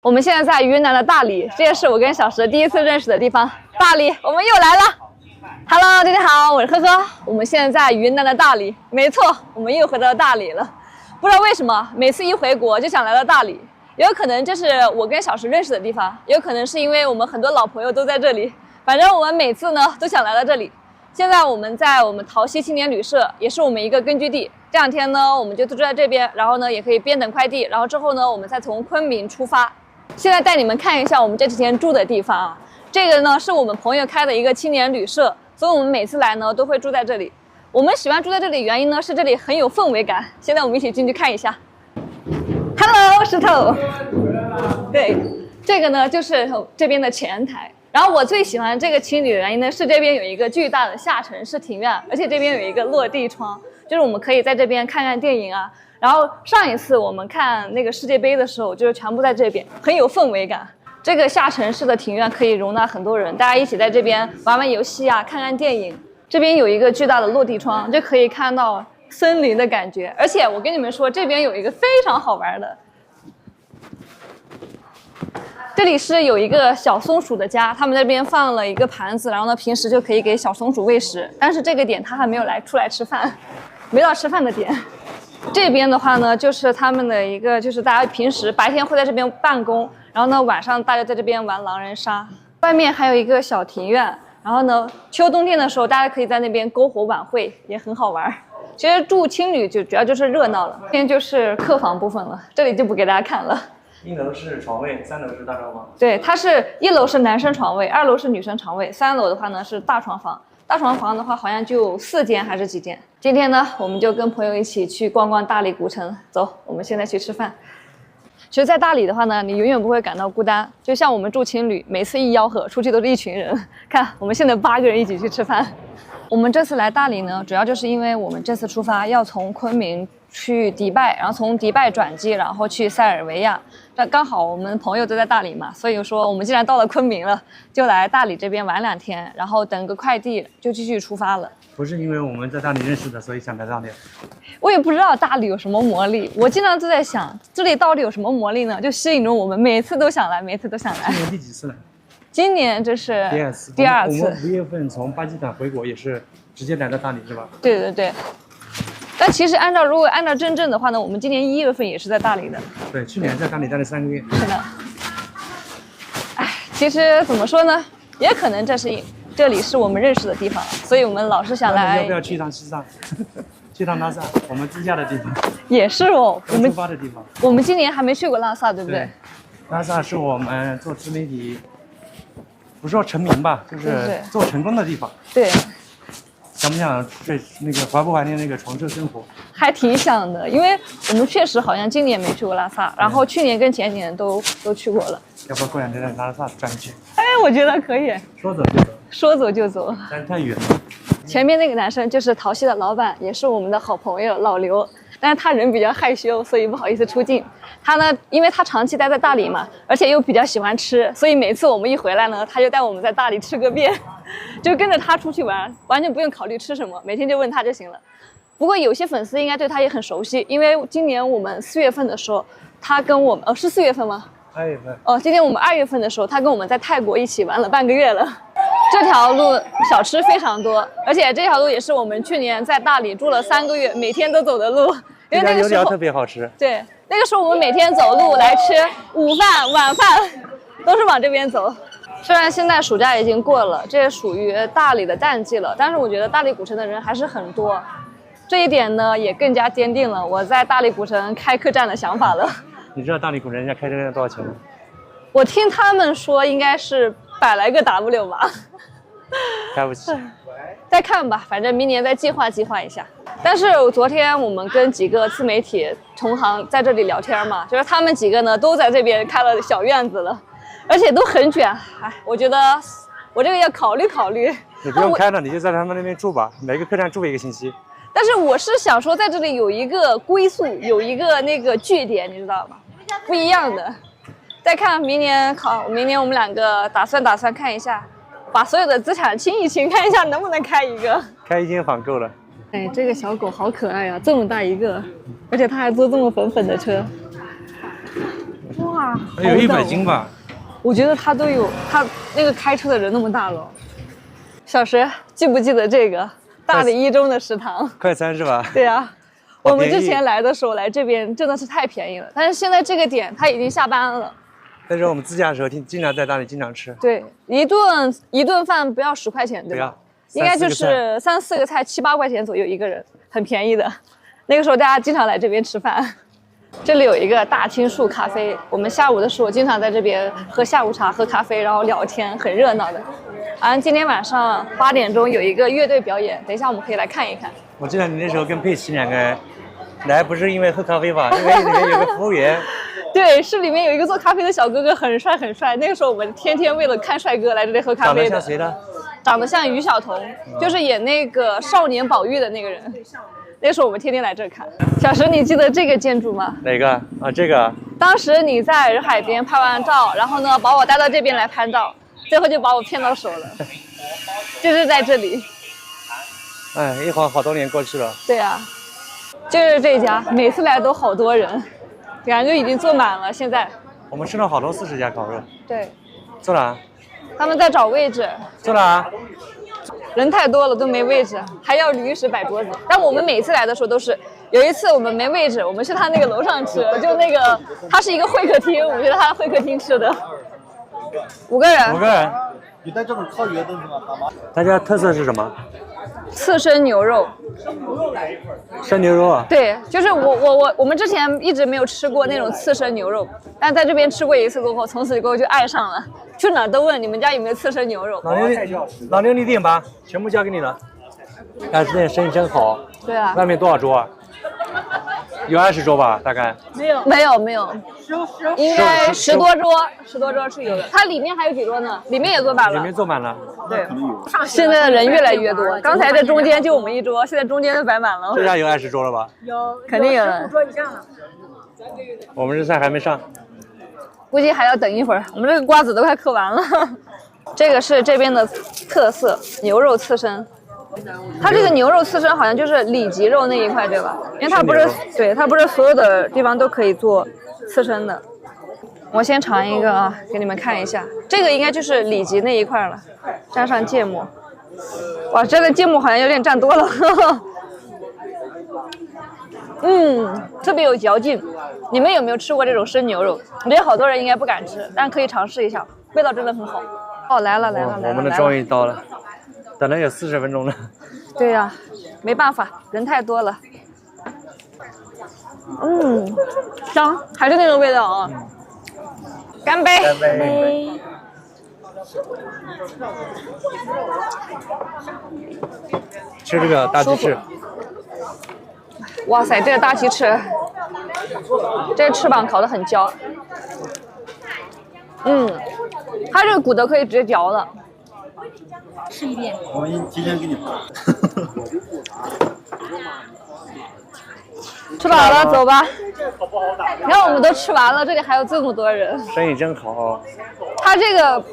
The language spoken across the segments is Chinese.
我们现在在云南的大理，这也是我跟小石第一次认识的地方。大理，我们又来了。Hello， 大家好，我是呵呵。我们现在在云南的大理，没错，我们又回到大理了。不知道为什么，每次一回国就想来到大理。也有可能这是我跟小石认识的地方，也有可能是因为我们很多老朋友都在这里。反正我们每次呢都想来到这里。现在我们在我们桃溪青年旅社，也是我们一个根据地。这两天呢，我们就住在这边，然后呢也可以边等快递，然后之后呢我们再从昆明出发。现在带你们看一下我们这几天住的地方啊，这个呢是我们朋友开的一个青年旅社，所以我们每次来呢都会住在这里。我们喜欢住在这里原因呢是这里很有氛围感。现在我们一起进去看一下。Hello， 石头。对，这个呢就是这边的前台。然后我最喜欢这个青旅的原因呢是这边有一个巨大的下沉式庭院，而且这边有一个落地窗，就是我们可以在这边看看电影啊。然后上一次我们看那个世界杯的时候，就是全部在这边，很有氛围感。这个下沉式的庭院可以容纳很多人，大家一起在这边玩玩游戏啊，看看电影。这边有一个巨大的落地窗，就可以看到森林的感觉。而且我跟你们说，这边有一个非常好玩的，这里是有一个小松鼠的家，他们这边放了一个盘子，然后呢平时就可以给小松鼠喂食。但是这个点他还没有出来吃饭，没到吃饭的点。这边的话呢，就是他们的一个，就是大家平时白天会在这边办公，然后呢晚上大家在这边玩狼人杀。外面还有一个小庭院，然后呢秋冬天的时候，大家可以在那边篝火晚会，也很好玩。其实住青旅就主要就是热闹了。这边就是客房部分了，这里就不给大家看了。1楼是床位，3楼是大床房。对，它是1楼是男生床位，2楼是女生床位，3楼的话呢是大床房。大床房的话好像就4间还是几间。今天呢我们就跟朋友一起去逛逛大理古城，走，我们现在去吃饭。其实在大理的话呢，你永远不会感到孤单，就像我们住青旅，每次一吆喝出去都是一群人。看我们现在8个人一起去吃饭。我们这次来大理呢，主要就是因为我们这次出发要从昆明去迪拜，然后从迪拜转机，然后去塞尔维亚。但刚好我们朋友都在大理嘛，所以说我们既然到了昆明了，就来大理这边玩2天，然后等个快递就继续出发了。不是因为我们在大理认识的，所以想来大理。我也不知道大理有什么魔力，我经常都在想，这里到底有什么魔力呢？就吸引着我们，每次都想来，每次都想来。今年第几次了？今年这是第二次。我们5月份从巴基斯坦回国也是直接来到大理，是吧？对对对。但其实如果按照真正的话呢，我们今年1月份也是在大理的。对，去年在大理待了3个月。是的。哎，其实怎么说呢，也可能这里是我们认识的地方，所以我们老是想来。要不要去一趟西藏？去趟拉萨，我们自驾的地方。也是哦，我们出发的地方。我们今年还没去过拉萨，对不对？拉萨是我们做自媒体，不是说成名吧，就是做成功的地方。对。想不想睡怀不怀念那个床车生活？还挺想的，因为我们确实好像今年没去过拉萨，然后去年跟前年都去过了。要不要过2天在拉萨转一圈？哎，我觉得可以。说走就走。说走就走。但是太远了。前面那个男生就是桃溪的老板，也是我们的好朋友老刘，但是他人比较害羞，所以不好意思出镜。他呢，因为他长期待在大理嘛，而且又比较喜欢吃，所以每次我们一回来呢，他就带我们在大理吃个遍，就跟着他出去玩，完全不用考虑吃什么，每天就问他就行了。不过有些粉丝应该对他也很熟悉，因为今年我们4月份的时候，他跟我们是4月份吗？2月份。今天我们2月份的时候，他跟我们在泰国一起玩了半个月了。这条路小吃非常多，而且这条路也是我们去年在大理住了3个月，每天都走的路。因为那个时候油条特别好吃。对，那个时候我们每天走路来吃午饭、晚饭，都是往这边走。虽然现在暑假已经过了，这也属于大理的淡季了，但是我觉得大理古城的人还是很多。这一点呢，也更加坚定了我在大理古城开客栈的想法了。你知道大理古城人家开客栈多少钱吗？我听他们说应该是100来个 W 吧。开不起。再看吧，反正明年再计划一下。但是昨天我们跟几个自媒体同行在这里聊天嘛，就是他们几个呢都在这边开了小院子了，而且都很卷。哎，我觉得我这个要考虑考虑。你不用开了，你就在他们那边住吧，每个客栈住1个星期。但是我是想说，在这里有一个归宿，有一个那个据点，你知道吗？不一样的。再看明年我们2个打算看一下，把所有的资产清一清，看一下能不能开一个。开1间房够了。哎，这个小狗好可爱啊，这么大一个，而且它还坐这么粉粉的车。哇，哇，有100斤吧？我觉得他都有，他那个开车的人那么大了。小石记不记得这个大理一中的食堂？快餐是吧？对啊，我们之前来的时候来这边真的是太便宜了，但是现在这个点他已经下班了。但是我们自驾的时候经常在大理经常吃。对，一顿饭不要10块钱，对吧？应该就是3、4个菜7、8块钱左右一个人，很便宜的。那个时候大家经常来这边吃饭。这里有一个大青树咖啡，我们下午的时候经常在这边喝下午茶、喝咖啡，然后聊天，很热闹的。今天晚上8点钟有一个乐队表演，等一下我们可以来看一看。我记得你那时候跟佩奇2个人来，不是因为喝咖啡吧？因为里面有个服务员。对，是里面有一个做咖啡的小哥哥，很帅很帅。那个时候我们天天为了看帅哥来这里喝咖啡的。长得像谁的？长得像于晓彤，就是演那个《少年宝玉》的那个人。那时候我们天天来这看。小石，你记得这个建筑吗？哪个啊？这个。当时你在洱海边拍完照，然后呢把我带到这边来拍照，最后就把我骗到手了。就是在这里。哎，一晃好多年过去了。对啊，就是这家，每次来都好多人，感觉已经坐满了。现在我们吃了好多40家烤肉。对。坐哪？他们在找位置。坐哪？人太多了都没位置，还要吕律师摆桌子。但我们每次来的时候都是，有一次我们没位置，我们去他那个楼上吃，就那个他是一个会客厅，我们就在他会客厅吃的。5个人。5个人。你带这种靠鱼的东西吗？大家特色是什么？刺身牛肉。生牛肉啊？对，就是我们之前一直没有吃过那种刺身牛肉，但在这边吃过一次过后，从此过后就爱上了，去哪都问你们家有没有刺身牛肉。老牛你点吧，全部交给你了。但是这生意真好。对啊。外面多少桌啊？有20桌吧，大概。没有，应该10多桌是有的。它里面还有几桌呢？里面也坐满了。里面坐满了。对，现在的人越来越多。刚才在中间就我们一桌，现在中间都摆满了。这家有20桌了吧？有，肯定有了。15桌以上了。我们这菜还没上，估计还要等一会儿。我们这个瓜子都快嗑完了。这个是这边的特色牛肉刺身。它这个牛肉刺身好像就是里脊肉那一块，对吧？因为它不是，对，它不是所有的地方都可以做刺身的。我先尝一个啊，给你们看一下，这个应该就是里脊那一块了，沾上芥末。哇，这个芥末好像有点蘸多了。特别有嚼劲。你们有没有吃过这种生牛肉？我觉得好多人应该不敢吃，但可以尝试一下，味道真的很好。哦，来了。我们的终于到了。等了有40分钟了。对呀，没办法，人太多了。香，还是那个味道啊。干杯！干杯！吃这个大鸡翅。哇塞，这个大鸡翅，这个翅膀烤得很焦。它这个骨头可以直接嚼的。吃一遍。我们提前给你发。吃饱了，走吧。你看我们都吃完了，这里还有这么多人。生意真好。他这个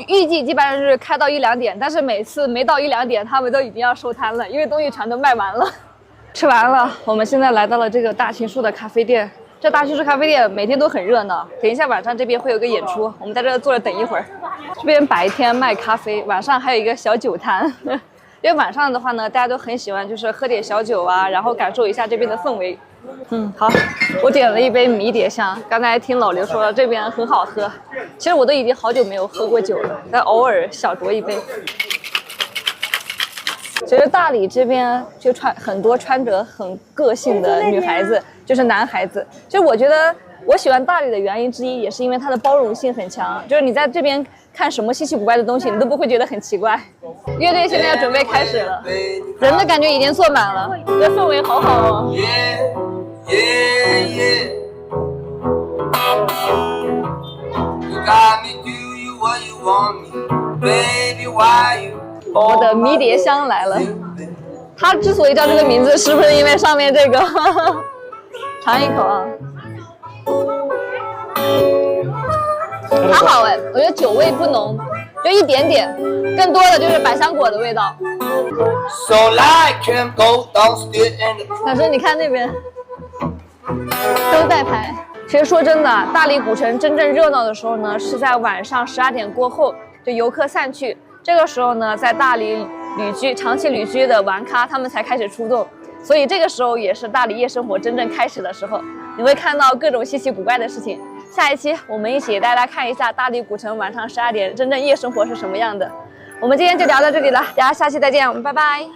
预计基本上是开到1、2点，但是每次没到1、2点，他们都已经要收摊了，因为东西全都卖完了。吃完了，我们现在来到了这个大青树的咖啡店。这大青树咖啡店每天都很热闹，等一下晚上这边会有个演出，我们在这坐着等一会儿。这边白天卖咖啡，晚上还有一个小酒摊。因为晚上的话呢，大家都很喜欢就是喝点小酒啊，然后感受一下这边的氛围。好，我点了一杯迷迭香，刚才听老刘说了这边很好喝，其实我都已经好久没有喝过酒了，但偶尔小酌一杯。其实大理这边就很多穿着很个性的女孩子，就是男孩子。就是我觉得我喜欢大理的原因之一，也是因为它的包容性很强。就是你在这边看什么稀奇古怪的东西，你都不会觉得很奇怪。乐队现在要准备开始了，人的感觉已经坐满了，这氛围好好哦。我的迷迭香来了，它之所以叫这个名字，是不是因为上面这个？尝一口啊，还好哎，我觉得酒味不浓，就一点点，更多的就是百香果的味道。小生，你看那边都在拍，其实说真的，大理古城真正热闹的时候呢，是在晚上12点过后，就游客散去。这个时候呢，在大理长期旅居的玩咖他们才开始出动，所以这个时候也是大理夜生活真正开始的时候。你会看到各种稀奇古怪的事情。下一期我们一起带大家看一下大理古城晚上12点真正夜生活是什么样的。我们今天就聊到这里了，大家下期再见，我们拜拜。